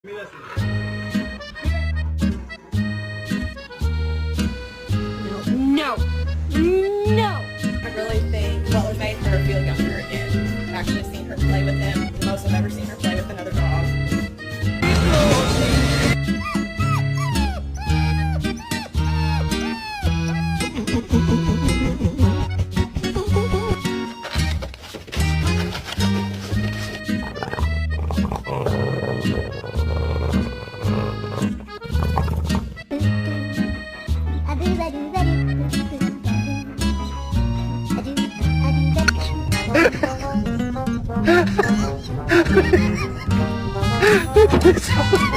No. No. I really think Butler made her feel younger and actually seen her play with him the most I've ever seen her play with another dog. Ha ha ha!